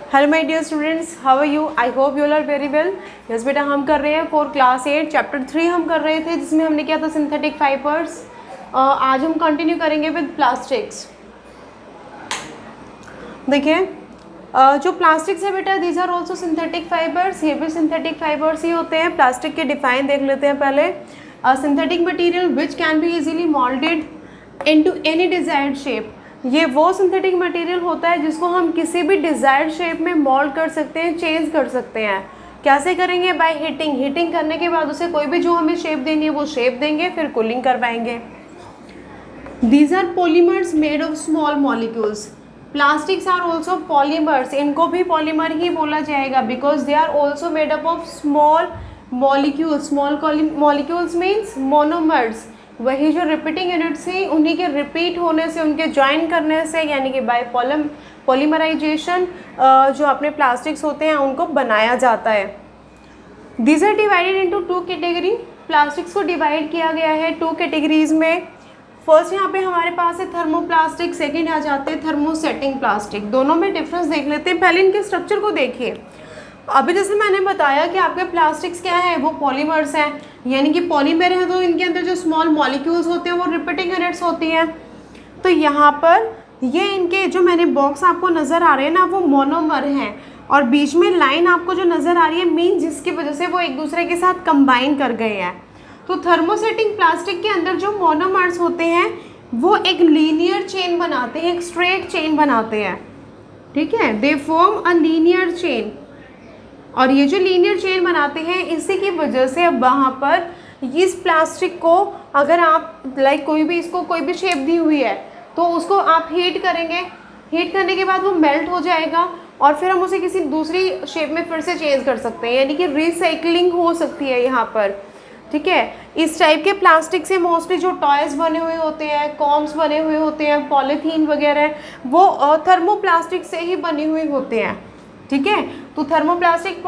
Hello my dear students, how are you? I hope you all are very well. Yes बेटा, हम कर रहे हैं फॉर क्लास 8 चैप्टर 3 हम कर रहे थे, जिसमें हमने किया था सिंथेटिक फाइबर्स। आज हम कंटिन्यू करेंगे विद प्लास्टिक्स। देखिए, जो प्लास्टिक्स है बेटा, these are also synthetic fibres. ये भी सिंथेटिक फाइबर्स ही होते हैं। प्लास्टिक के डिफाइन देख लेते हैं पहले। Synthetic material which can be easily moulded into any desired shape. ये वो सिंथेटिक मटेरियल होता है जिसको हम किसी भी डिजायर्ड शेप में मोल्ड कर सकते हैं, चेंज कर सकते हैं। कैसे करेंगे? By heating. हीटिंग करने के बाद उसे कोई भी जो हमें शेप देनी है वो शेप देंगे, फिर कूलिंग करवाएंगे। These are polymers made of small molecules. Plastics are also polymers. इनको भी पॉलीमर ही बोला जाएगा because they are also made up of small molecules. Small molecules means monomers. वही जो रिपीटिंग यूनिट्स हैं, उन्हीं के रिपीट होने से, उनके ज्वाइन करने से, यानी कि बाय पॉलीमराइजेशन जो अपने प्लास्टिक्स होते हैं उनको बनाया जाता है। These are divided into two category. Plastics को डिवाइड किया गया है टू कैटेगरीज में। फर्स्ट यहाँ पे हमारे पास है थर्मोप्लास्टिक, सेकंड आ जाते हैं थर्मोसेटिंग प्लास्टिक। दोनों में डिफरेंस देख लेते हैं। पहले इनके स्ट्रक्चर को देखिए। अभी जैसे मैंने बताया कि आपके प्लास्टिक्स क्या है, वो पॉलीमर्स हैं, यानी कि पॉलीमर है तो इनके अंदर जो स्मॉल मॉलिक्यूल्स होते हैं वो रिपीटिंग यूनिट्स होती हैं। तो यहाँ पर ये इनके जो मैंने बॉक्स आपको नज़र आ रहे हैं ना, वो मोनोमर हैं, और बीच में लाइन आपको जो नज़र आ रही है मीन जिसकी वजह से वो एक दूसरे के साथ कंबाइन कर गए हैं। तो थर्मोसेटिंग प्लास्टिक के अंदर जो मोनोमर्स होते हैं वो एक लीनियर चेन बनाते हैं, एक स्ट्रेट चेन बनाते हैं, ठीक है। They form a linear chain, और ये जो लीनियर चेन बनाते हैं इसी की वजह से अब वहाँ पर इस प्लास्टिक को अगर आप कोई भी इसको कोई भी शेप दी हुई है तो उसको आप हीट करेंगे। हीट करने के बाद वो मेल्ट हो जाएगा और फिर हम उसे किसी दूसरी शेप में फिर से चेंज कर सकते हैं, यानी कि रिसाइकलिंग हो सकती है यहाँ पर, ठीक है। इस टाइप के प्लास्टिक से मोस्टली जो टॉयज़ बने हुए होते हैं, कॉम्स बने हुए होते हैं, पॉलीथीन वगैरह, वो थर्मोप्लास्टिक से ही बने हुए होते हैं, ठीक है। तो थर्मोप्लास्टिक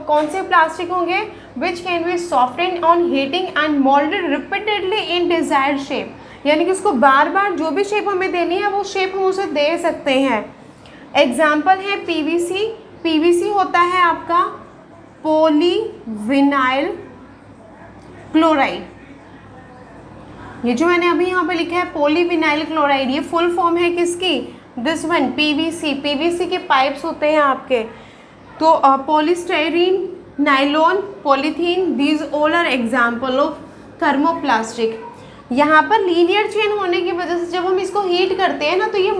कौन से प्लास्टिक होंगे? विच can B softened on heating and moulded repeatedly in desired shape, यानी कि उसको बार बार जो भी शेप हमें देनी है वो शेप हम उसे दे सकते हैं। एग्जाम्पल है पीवीसी। पीवीसी होता है आपका पॉलीविनाइल क्लोराइड। ये जो मैंने अभी यहाँ पे लिखा है पॉलीविनाइल क्लोराइड, ये फुल फॉर्म है किसकी? This one, PVC. पीवीसी के पाइप्स होते हैं आपके। तो polystyrene, nylon, polythene, these all are example of thermoplastic. यहाँ पर लीनियर चेन होने की वजह से जब हम इसको हीट करते हैं ना, तो ये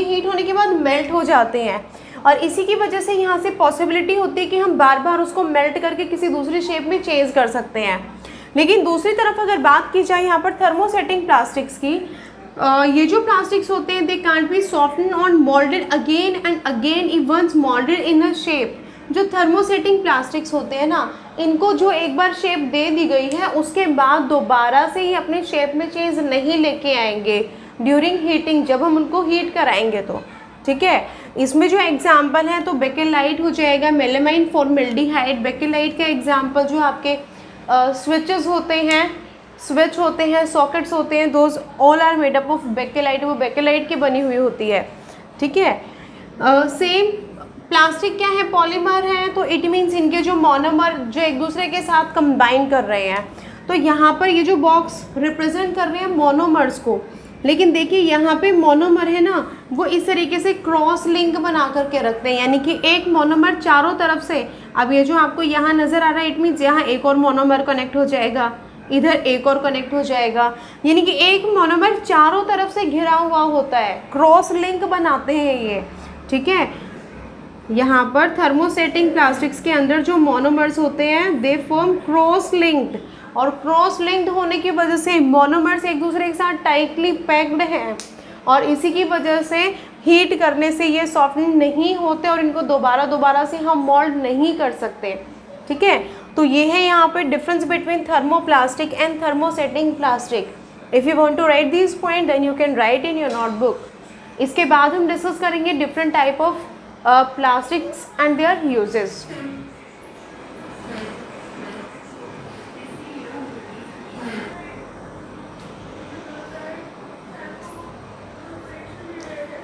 हीट होने के बाद मेल्ट हो जाते हैं, और इसी की वजह से यहाँ से पॉसिबिलिटी होती है कि हम बार बार उसको मेल्ट करके किसी दूसरी शेप में चेंज कर सकते हैं। लेकिन दूसरी तरफ अगर बात की जाए यहाँ पर थर्मोसेटिंग प्लास्टिक्स की, ये जो प्लास्टिक्स होते हैं they can't be soften on moulded again and again if once moulded in a shape. जो थर्मोसेटिंग प्लास्टिक्स होते हैं ना, इनको जो एक बार शेप दे दी गई है उसके बाद दोबारा से ही अपने शेप में चेंज नहीं लेके आएंगे ड्यूरिंग हीटिंग, जब हम उनको हीट कराएंगे तो, ठीक है। इसमें जो एग्जाम्पल है तो बेकेलाइट हो जाएगा, मेलामाइन फॉर्मेल्डिहाइड। बेकेलाइट का एग्जाम्पल जो आपके स्विचेस होते हैं, स्विच होते हैं, सॉकेट्स होते हैं, those all are made up of bakelite. वो बेकेलाइट की बनी हुई होती है, ठीक है। सेम प्लास्टिक क्या है? पॉलीमर है, तो इट मीन्स इनके जो मोनोमर जो एक दूसरे के साथ कंबाइन कर रहे हैं। तो यहाँ पर ये जो बॉक्स रिप्रेजेंट कर रहे हैं मोनोमर्स को, लेकिन देखिए यहाँ पे मोनोमर है ना, वो इस तरीके से क्रॉस लिंक बना करके रखते हैं, यानी कि एक मोनोमर चारों तरफ से, अब ये जो आपको यहाँ नज़र आ रहा है इट मीन्स यहाँ एक और मोनोमर कनेक्ट हो जाएगा, इधर एक और कनेक्ट हो जाएगा, यानी कि एक मोनोमर चारों तरफ से घिरा हुआ होता है, क्रॉस लिंक बनाते हैं ये, ठीक है। यहाँ पर थर्मोसेटिंग प्लास्टिक्स के अंदर जो मोनोमर्स होते हैं दे फॉर्म क्रॉस लिंक्ड, और क्रॉस लिंक्ड होने की वजह से मोनोमर्स एक दूसरे के साथ टाइटली पैक्ड हैं, और इसी की वजह से हीट करने से ये सॉफ्टन नहीं होते और इनको दोबारा से हम मोल्ड नहीं कर सकते, ठीक है। तो ये है यहाँ पे difference between thermoplastic and thermosetting plastic. If you want to write this point then you can write in your notebook. इसके बाद हम डिस्कस करेंगे different type of plastics and their uses.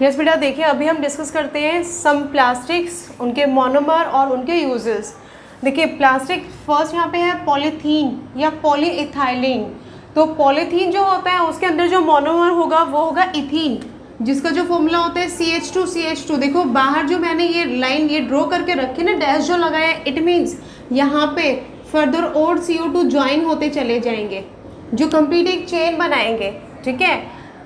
Yes बेटा, देखिए अभी हम डिस्कस करते हैं सम प्लास्टिक्स, उनके मोनोमर और उनके यूजेस। देखिए प्लास्टिक फर्स्ट यहाँ पे है पॉलीथीन या पॉलीइथाइलिन। तो पॉलीथीन जो होता है उसके अंदर जो मोनोमर होगा वो होगा इथीन, जिसका जो फॉर्मूला होता है CH2CH2। देखो बाहर जो मैंने ये लाइन ये ड्रॉ करके रखी ना, डैश जो लगाया, इट मीन्स यहाँ पे फर्दर और CO2 ज्वाइन होते चले जाएंगे जो कंप्लीट एक चेन बनाएंगे। ठीक है,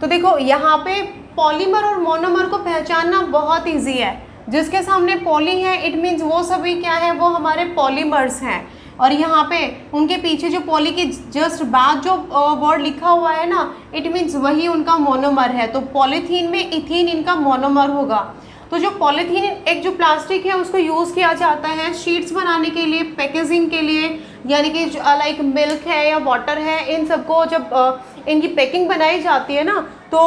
तो देखो यहाँ पे पॉलीमर और मोनोमर को पहचानना बहुत ईजी है। जिसके सामने पॉली है इट मीन्स वो सभी क्या है, वो हमारे पॉलीमर्स हैं। और यहाँ पे उनके पीछे जो पॉली के जस्ट बाद जो वर्ड लिखा हुआ है ना, इट मीन्स वही उनका मोनोमर है। तो पॉलीथीन में इथीन इनका मोनोमर होगा। तो जो पॉलीथीन एक जो प्लास्टिक है उसको यूज़ किया जाता है शीट्स बनाने के लिए, पैकेजिंग के लिए, यानी कि लाइक मिल्क है या वाटर है, इन सबको जब इनकी पैकिंग बनाई जाती है ना, तो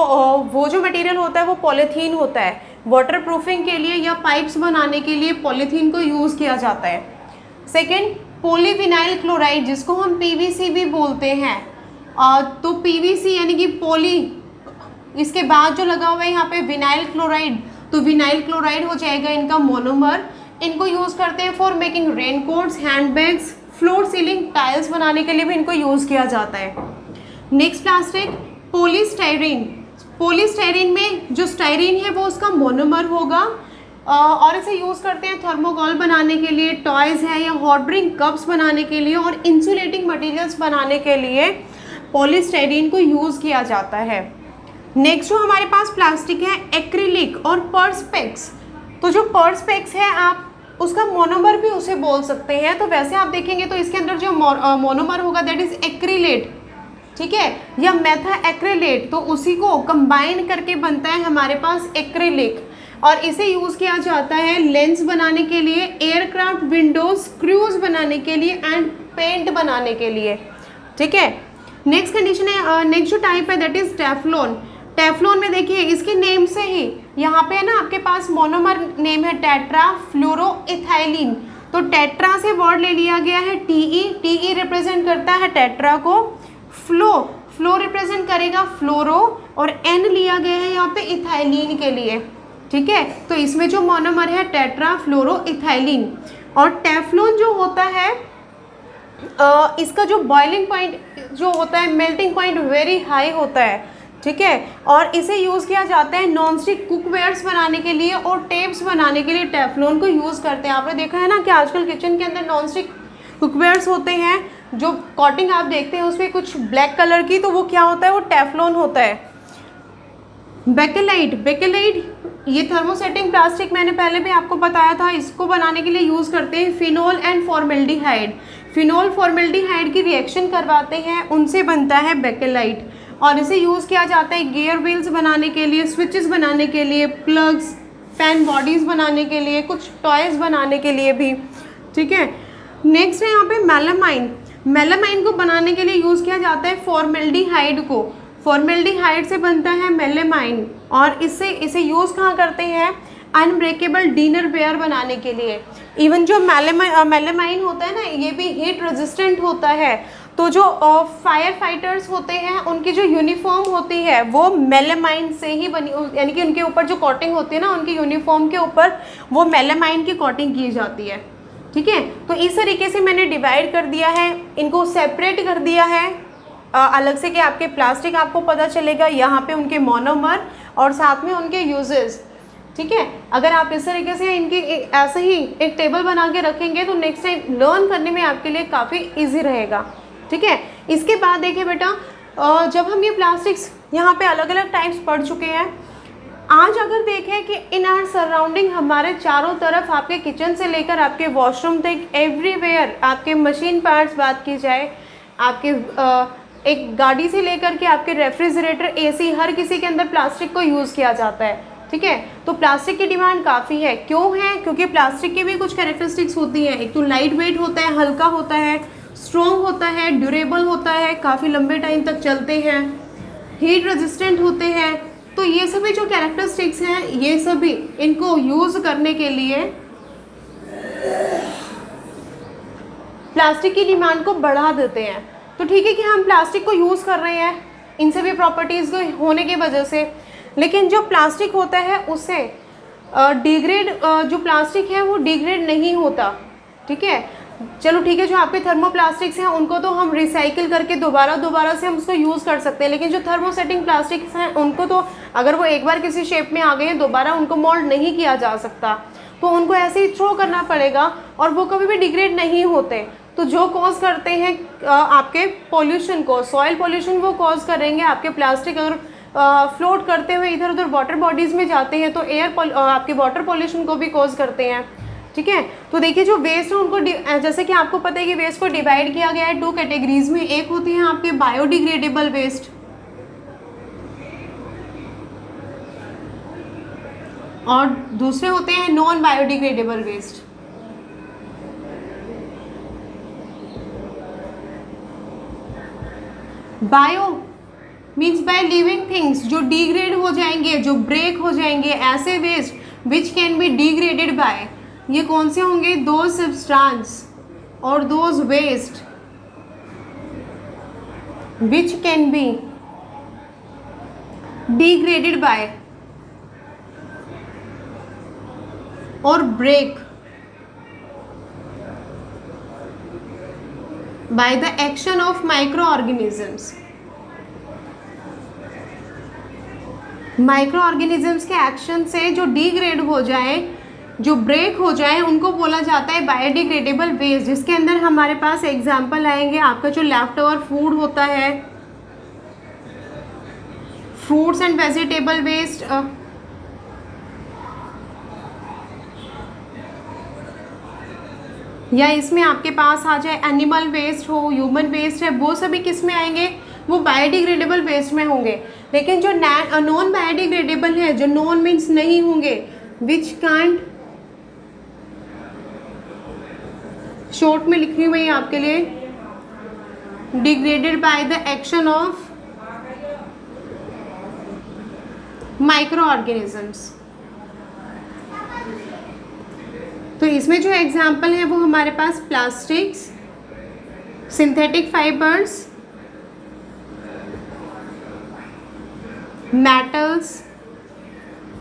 वो जो मटेरियल होता है वो पॉलीथीन होता है। वाटर प्रूफिंग के लिए या पाइप्स बनाने के लिए पॉलीथीन को यूज़ किया जाता है। सेकेंड, पॉलीविनाइल क्लोराइड, जिसको हम PVC भी बोलते हैं। तो PVC यानी कि पॉली, इसके बाद जो लगा हुआ है यहाँ पे विनाइल क्लोराइड, तो विनाइल क्लोराइड हो जाएगा इनका मोनोमर। इनको यूज़ करते हैं for making raincoats, handbags, floor ceiling tiles बनाने के लिए भी इनको यूज़ किया जाता है। Next plastic polystyrene. पॉलीस्टाइरीन में जो स्टाइरीन है वो उसका मोनोमर होगा और इसे यूज़ करते हैं थर्मोकोल बनाने के लिए, टॉयज़ है या हॉट ड्रिंक कप्स बनाने के लिए और इंसुलेटिंग मटेरियल्स बनाने के लिए पॉलीस्टाइरीन को यूज़ किया जाता है। नेक्स्ट जो हमारे पास प्लास्टिक है एक्रिलिक और पर्सपेक्स। तो जो पर्सपेक्स है आप उसका मोनोमर भी उसे बोल सकते हैं। तो वैसे आप देखेंगे तो इसके अंदर जो मोनोमर होगा दैट इज़ एक्रिलेट, ठीक है, या मेथा एक्रिलेट, तो उसी को कंबाइन करके बनता है हमारे पास एक्रिलिक। और इसे यूज़ किया जाता है लेंस बनाने के लिए, एयरक्राफ्ट विंडोज, स्क्रूज बनाने के लिए एंड पेंट बनाने के लिए। ठीक है, नेक्स्ट कंडीशन है, नेक्स्ट जो टाइप है दैट इज टेफ्लॉन। टेफ्लॉन में देखिए इसके नेम से ही यहाँ पे है ना आपके पास मोनोमर नेम है टेट्रा फ्लोरोइथाइलिन। तो टेट्रा से वर्ड ले लिया गया है TE रिप्रेजेंट करता है टेट्रा को, फ्लो रिप्रेजेंट करेगा फ्लोरो, और N लिया गया है यहाँ पे इथाइलिन के लिए। ठीक है, तो इसमें जो मोनोमर है टेट्रा फ्लोरोइथाइलिन। और टेफ्लॉन जो होता है इसका जो बॉइलिंग पॉइंट जो होता है, मेल्टिंग पॉइंट वेरी हाई होता है। ठीक है, और इसे यूज़ किया जाता है नॉनस्टिक कुकवेयर्स बनाने के लिए और टेप्स बनाने के लिए टेफ्लॉन को यूज़ करते हैं। आपने देखा है ना कि आजकल किचन के अंदर नॉनस्टिक कुकवेयर्स होते हैं, जो कोटिंग आप देखते हैं उसमें कुछ ब्लैक कलर की, तो वो क्या होता है, वो टेफ्लॉन होता है। बेकेलाइट ये थर्मोसेटिंग प्लास्टिक मैंने पहले भी आपको बताया था, इसको बनाने के लिए यूज़ करते हैं phenol and formaldehyde. Phenol formaldehyde की रिएक्शन करवाते हैं, उनसे बनता है बेकेलाइट। और इसे यूज़ किया जाता है गियर व्हील्स बनाने के लिए, स्विचेस बनाने के लिए, प्लग्स, फैन बॉडीज़ बनाने के लिए, कुछ टॉयज़ बनाने के लिए भी। ठीक है, नेक्स्ट है यहाँ पे मेलामाइन। मेलामाइन को बनाने के लिए यूज़ किया जाता है फॉर्मेल्डिहाइड को। फॉर्मेल्डिहाइड से बनता है मेलामाइन, और इसे यूज़ कहाँ करते हैं, अनब्रेकेबल डिनर वेयर बनाने के लिए। इवन जो मेलामाइन होता है ना, ये भी हीट रेजिस्टेंट होता है। तो जो फायर फाइटर्स होते हैं उनकी जो यूनिफॉर्म होती है वो मेलामाइन से ही बनी, यानी कि उनके ऊपर जो कोटिंग होती है ना, उनकी यूनिफॉर्म के ऊपर वो मेलामाइन की कोटिंग की जाती है। ठीक है, तो इस तरीके से मैंने डिवाइड कर दिया है, इनको सेपरेट कर दिया है अलग से कि आपके प्लास्टिक आपको पता चलेगा, यहाँ पे उनके मोनोमर और साथ में उनके यूजेस। ठीक है, अगर आप इस तरीके से इनकी ऐसे ही एक टेबल बना के रखेंगे तो नेक्स्ट टाइम लर्न करने में आपके लिए काफ़ी ईजी रहेगा। ठीक है, इसके बाद देखिए बेटा, जब हम ये प्लास्टिक्स यहाँ पे अलग अलग टाइप्स पढ़ चुके हैं, आज अगर देखें कि इन आर सराउंडिंग हमारे चारों तरफ, आपके किचन से लेकर आपके वॉशरूम तक, एवरीवेयर, आपके मशीन पार्ट्स बात की जाए, आपके एक गाड़ी से लेकर के आपके रेफ्रिजरेटर, AC, हर किसी के अंदर प्लास्टिक को यूज़ किया जाता है। ठीक है, तो प्लास्टिक की डिमांड काफ़ी है। क्यों है, क्योंकि प्लास्टिक की भी कुछ कैरेक्टरिस्टिक्स होती हैं। एक तो लाइट वेट होता है, हल्का होता है, स्ट्रॉन्ग होता है, ड्यूरेबल होता है, काफ़ी लंबे टाइम तक चलते हैं, हीट रेजिस्टेंट होते हैं। तो ये सभी जो कैरेक्टरिस्टिक्स हैं, ये सभी इनको यूज़ करने के लिए प्लास्टिक की डिमांड को बढ़ा देते हैं। तो ठीक है कि हम प्लास्टिक को यूज़ कर रहे हैं इन सभी प्रॉपर्टीज़ को होने की वजह से, लेकिन जो प्लास्टिक होता है उससे डिग्रेड, जो प्लास्टिक है वो डिग्रेड नहीं होता, ठीक है। चलो ठीक है, जो आपके थर्मोप्लास्टिक्स हैं उनको तो हम रिसाइकिल करके दोबारा से हम उसको यूज़ कर सकते हैं, लेकिन जो थर्मोसेटिंग प्लास्टिक्स हैं उनको तो अगर वो एक बार किसी शेप में आ गए हैं दोबारा उनको मोल्ड नहीं किया जा सकता, तो उनको ऐसे ही थ्रो करना पड़ेगा और वो कभी भी डिग्रेड नहीं होते। तो जो कॉज करते हैं आपके पोल्यूशन को, सॉइल पोल्यूशन वो कॉज करेंगे। आपके प्लास्टिक अगर फ्लोट करते हुए इधर उधर वाटर बॉडीज़ में जाते हैं तो आपके वाटर पोल्यूशन को भी कॉज करते हैं, ठीक है। तो देखिए जो वेस्ट है उनको जैसे कि आपको पता है कि वेस्ट को डिवाइड किया गया है 2 कैटेगरीज में। एक होती है आपके बायोडिग्रेडेबल वेस्ट और दूसरे होते हैं non biodegradable waste. Bio means by living things, जो डिग्रेड हो जाएंगे, जो ब्रेक हो जाएंगे, ऐसे waste which can be degraded by, ये कौन से होंगे? दोज सब्सटेंस और those waste which can be degraded by और break by the action of microorganisms। Microorganisms के एक्शन से जो डिग्रेड हो जाए, जो ब्रेक हो जाए, उनको बोला जाता है बायोडिग्रेडेबल वेस्ट, जिसके अंदर हमारे पास एग्जांपल आएंगे आपका जो लेफ्ट ओवर फूड होता है, फ्रूट्स एंड वेजिटेबल वेस्ट, या इसमें आपके पास आ जाए एनिमल वेस्ट हो, ह्यूमन वेस्ट है, वो सभी किस में आएंगे? वो बायोडिग्रेडेबल वेस्ट में होंगे। लेकिन जो नॉन बायोडिग्रेडेबल है, जो नॉन मीन्स नहीं होंगे, विच कांट, शॉर्ट में लिखी हुई है आपके लिए, degraded by the action of micro organisms. तो इसमें जो एग्जाम्पल है वो हमारे पास प्लास्टिक्स, सिंथेटिक फाइबर्स, मेटल्स,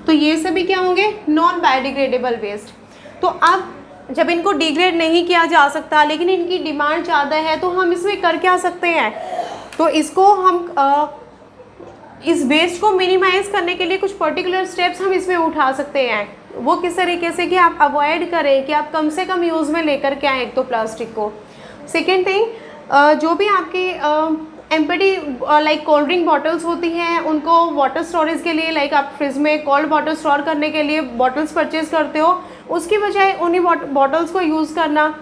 तो ये सभी क्या होंगे? Non biodegradable waste. तो अब जब इनको डिग्रेड नहीं किया जा सकता लेकिन इनकी डिमांड ज़्यादा है तो हम इसमें कर क्या सकते हैं? तो इसको हम इस वेस्ट को मिनिमाइज करने के लिए कुछ पर्टिकुलर स्टेप्स हम इसमें उठा सकते हैं। वो किस तरीके से कि आप अवॉइड करें, कि आप कम से कम यूज़ में लेकर के आएँ एक तो प्लास्टिक को। सेकेंड थिंग, जो भी आपकी empty like cold drink bottles होती हैं उनको वाटर स्टोरेज के लिए, लाइक आप फ्रिज में कोल्ड वाटर स्टोर करने के लिए बॉटल्स परचेज करते हो, उसकी बजाय उन्हीं बॉटल्स को यूज़ करना।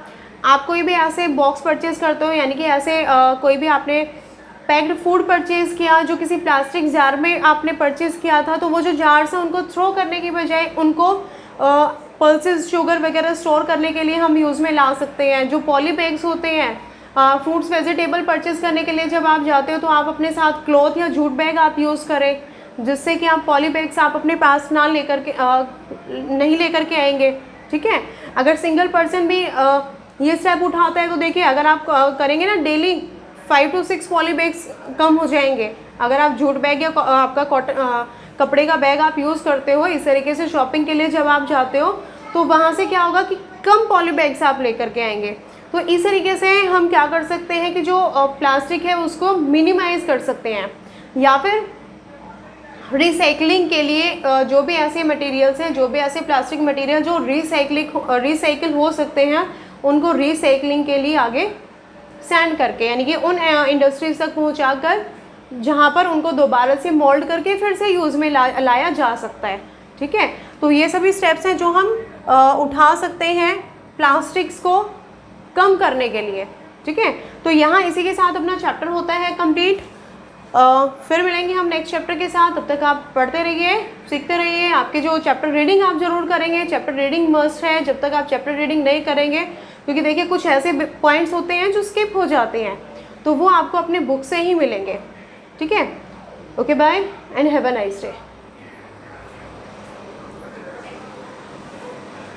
आप कोई भी ऐसे बॉक्स परचेज करते हो, यानी कि ऐसे कोई भी आपने पैक्ड फूड परचेज़ किया जो किसी प्लास्टिक जार में आपने परचेज़ किया था, तो वो जो जार्स हैं उनको थ्रो करने की बजाय उनको पल्सेस, शुगर वगैरह स्टोर करने के लिए हम यूज़ में ला सकते हैं। जो पॉली बैग्स होते हैं फ्रूट्स वेजिटेबल परचेज़ करने के लिए जब आप जाते हो तो आप अपने साथ क्लॉथ या जूट बैग आप यूज़ करें, जिससे कि आप पॉली बैग्स आप अपने पास ना लेकर के नहीं लेकर के आएंगे, ठीक है। अगर सिंगल पर्सन भी ये स्टेप उठाता है तो देखिए, अगर आप करेंगे ना डेली 5 to 6 पॉली बैग्स कम हो जाएंगे। अगर आप जूट बैग या आपका कॉटन कपड़े का बैग आप यूज़ करते हो, इस तरीके से शॉपिंग के लिए जब आप जाते हो तो वहाँ से क्या होगा कि कम पॉली बैग्स आप लेकर के आएंगे। तो इस तरीके से हम क्या कर सकते हैं कि जो प्लास्टिक है उसको मिनिमाइज़ कर सकते हैं, या फिर रिसाइकलिंग के लिए जो भी ऐसे मटेरियल्स हैं, जो भी ऐसे प्लास्टिक मटेरियल जो रिसाइकिल हो सकते हैं, उनको रिसाइकलिंग के लिए आगे सेंड करके, यानी कि उन इंडस्ट्रीज तक पहुंचाकर जहां पर उनको दोबारा से मोल्ड करके फिर से यूज़ में लाया जा सकता है, ठीक है। तो ये सभी स्टेप्स हैं जो हम उठा सकते हैं प्लास्टिक्स को कम करने के लिए, ठीक है। तो यहाँ इसी के साथ अपना चैप्टर होता है कंप्लीट। फिर मिलेंगे हम नेक्स्ट चैप्टर के साथ। तब तक आप पढ़ते रहिए, सीखते रहिए। आपके जो चैप्टर रीडिंग आप ज़रूर करेंगे, चैप्टर रीडिंग मस्ट है जब तक आप चैप्टर रीडिंग नहीं करेंगे, क्योंकि देखिए कुछ ऐसे पॉइंट्स होते हैं जो स्किप हो जाते हैं, तो वो आपको अपने बुक से ही मिलेंगे, ठीक है। Okay, bye and have a nice day.